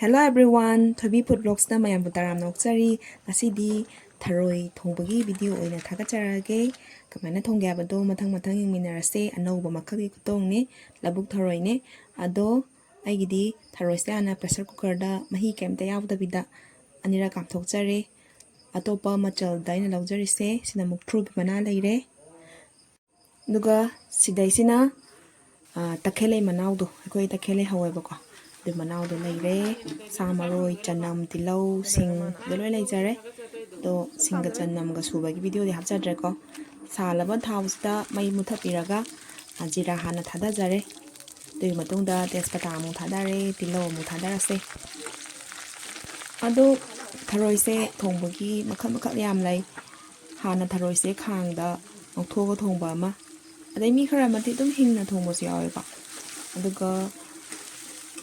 Hello everyone, Thobi Food Vlogs na mayam butaram nokchari asidi Tharoi Thongbagi video oina thagacharage kamana thongge abado mathang yingminarase anouba makhagi kutong ne labuk tharoi ne ado aigidi tharoi se ana pressure cooker da mahi kemta yawdabida anira kamthokchare atopa machal daina lawjari se sina mukthru bi mana leire duga sidai sina takhele manawdo akoi takhele hawebako de manawdo leire samaroi chanam tilau sing deloi leijare do singa chanam ga suba gi video di hapchadre ko salaba thawsta mai muthapiraga jira hana thada jare dui matungda tespata mu thadare tilau mu thadarase ado tharoi se thongbagi makhal yam lai hana tharoi se khangda ngthoga thongba ma adai mi khara mati dum hingna thongbo si yawe ba aduga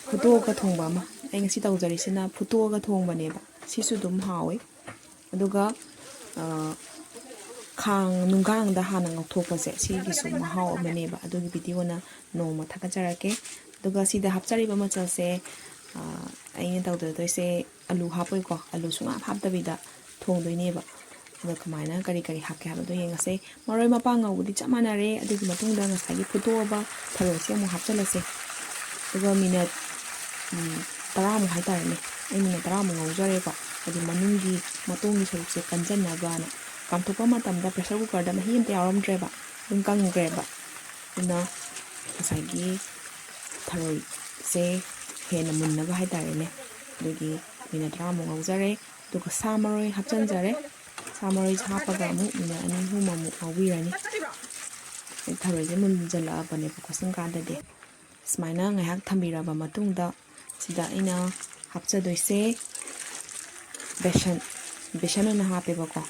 futoga thongba ma ai ngasi tawjari sina futoga thongba ne ba sisu dum hawe aduga khang nunggang da hana ngthokpa se sigi su mahaw amane ba adugi video na noma thaka jarake aduga sida hapchari ba machal se ai ne tawda se alu hapoi ko alu sunga haptabida thongdoi ba ada kamaina kari hapke habado yengase maroi mapang ngawudi chamanare adugi matungda ngasagi futoba tharoi se mu hapchalase aduga minute taramu haitare ai minute taramu ngawjare ko adi manungi matungi sarukse kanjanna bana kamthopa matamda pressure cooker da mahi amta yaramdre ba dum kangre ba ina ngasagi tharoi se hena munna ba haitare ne adugi minute taramu ngawjare duga samaroi hapchanjare samaroi hapaga mu minute ani huma mu awirani tharoi je munjala bane ko sangkada de smaina ngahak thambira ba matungda sida ina hapchadoise besan na hape bako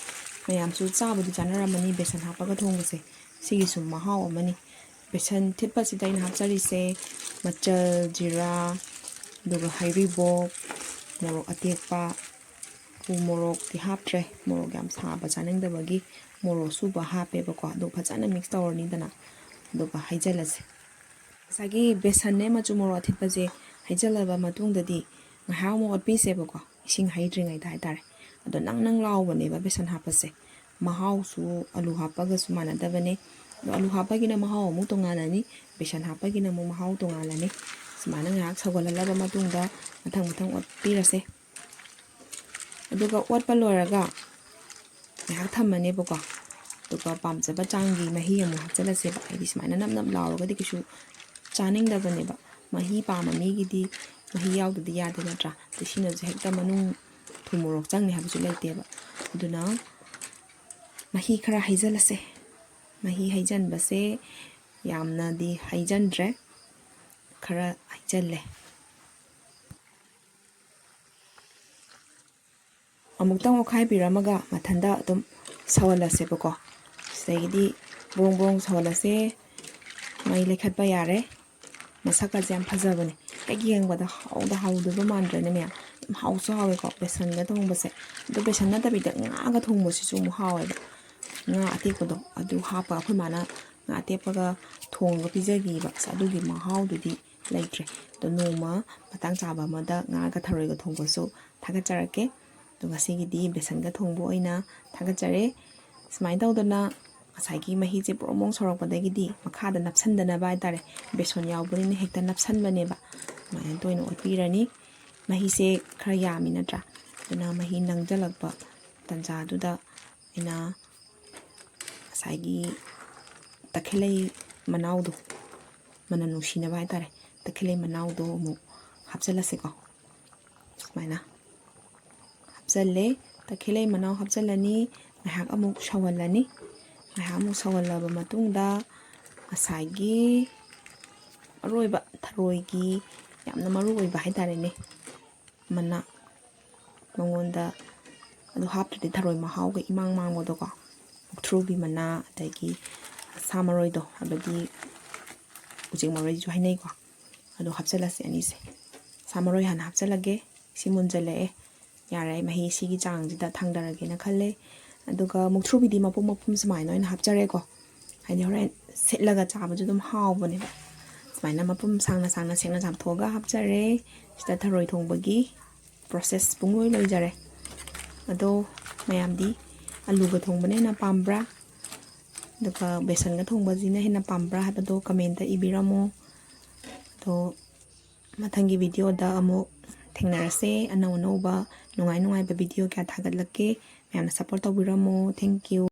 mayam su chabudu chanaramani besan hapaga thongbase sigi sum mahaw amani besan thitpa sida ina hapchari se machal jira duga hairibo morok atekpa morok ti haptre morok yam saba chaningdabagi morok suba hape bako do phachana mix tawrni dana duga haijalase sagi besan ne machu morok thitpa je haijalaba matungdadi ngahaw mo atpise bako ising haidringai da haitare ado nang lawbane ba besan hapase mahaw su alu hapaga su manadabane alu hapagi na mahaw mu tongalani besan hapagi na mu mahaw tongalani sumana ngak sagolalaba matungda mathang otpirase aduga watpa loraga ngak thammane bako duga pamjaba changi mahi amu hapjalase ba idi sumana nam lawraga di kisu chaning dabane ba mahi pama migidi mahi yawdadi yade natra tisina je hekta manung thumurok changni habsu leite ba aduna mahi khara haijalase mahi haijan base yamna di haijandre khara haijalle amuktang okhai biramaga mathanda adum sawalase bako segidi bong sawalase mai lekhatba yare masaka jam phajabane egi yengbada hawda mandrane me hawso hawe ko besan ga thongbase do besan na tabida nga ga thongbosi su mu hawe ba nga atekodo adu hapa akhoi mana nga atepaga thongga pijagi ba adugi mahawdudi leitre do noma matang chaba mada nga ga tharoi ga thongbosu thagacharake do gasigi di besan ga thongbo oina thagachare smai dawdana asagi mahi je promong sorakpadagi di makhada napsandana ba tare beson yawbuni hekta napsanbane ba mai toino otpirani mahi se khara yami natra dana mahi nangjalakpa tanja duda ina asagi takhelei manawdo mana nushina ba tare takhelei manawdo mu hapjalase ko maina hapjalle takhelei manaw hapjalani ngahak amuk shawalani ngahak sawalaba matungda asagi aroiba tharoigi yamna maru oiba haitare ne mana mangonda adu haptadi tharoi mahaw ga imang mangodo ko thrubi mana adagi samaroi do abadi ujing maroi ju hainai ko adu hapchalase anise samaroi hana hapchalage simunjale yare mahi sigi changjida thangdarage na khalle aduga mukthrubi di mapum sumai noina hapchare ko haini horen setlaga chabaju dum hawbane ꯁꯨꯃꯥꯏꯅ ꯃꯄꯨꯝ ꯁꯥꯡꯅ ꯁꯦꯡꯅ ꯆꯥꯝꯊꯣꯛꯑꯒ ꯍꯥꯞꯆꯔꯦ ꯁꯤꯗ ꯊꯔꯣꯏ ꯊꯣꯡꯕꯒꯤ process ꯄꯨꯡꯂꯣꯏ ꯂꯣꯏꯖꯔꯦ ꯑꯗꯣ ꯃꯌꯥꯝꯗꯤ ꯑꯂꯨꯒ ꯊꯣꯡꯕꯅ ꯍꯦꯟꯅ ꯄꯥꯝꯕ꯭ꯔꯥ ꯑꯗꯨꯒ ꯕꯦꯁꯟꯒ ꯊꯣꯡꯕꯁꯤꯅ ꯍꯦꯟꯅ ꯄꯥꯝꯕ꯭ꯔꯥ ꯍꯥꯏꯕꯗꯣ ꯀꯃꯦꯟꯇ ꯏꯕꯤꯔꯝꯃꯣ ꯑꯗꯣ ꯃꯊꯪꯒꯤ ꯚꯤꯗꯤꯑꯣꯗ ꯑꯃꯨꯛ ꯊꯦꯡꯅꯔꯁꯦ ꯑꯅꯧꯕ ꯅꯨꯡꯉꯥꯏꯕ ꯚꯤꯗꯤꯑꯣ ꯀꯌꯥ ꯊꯥꯒꯠꯂꯛꯀꯦ ꯃꯌꯥꯝꯅ ꯁꯞꯄꯣꯔꯠ ꯇꯧꯕꯤꯔꯝꯃꯣ ꯊꯦꯡꯛ ꯌꯨ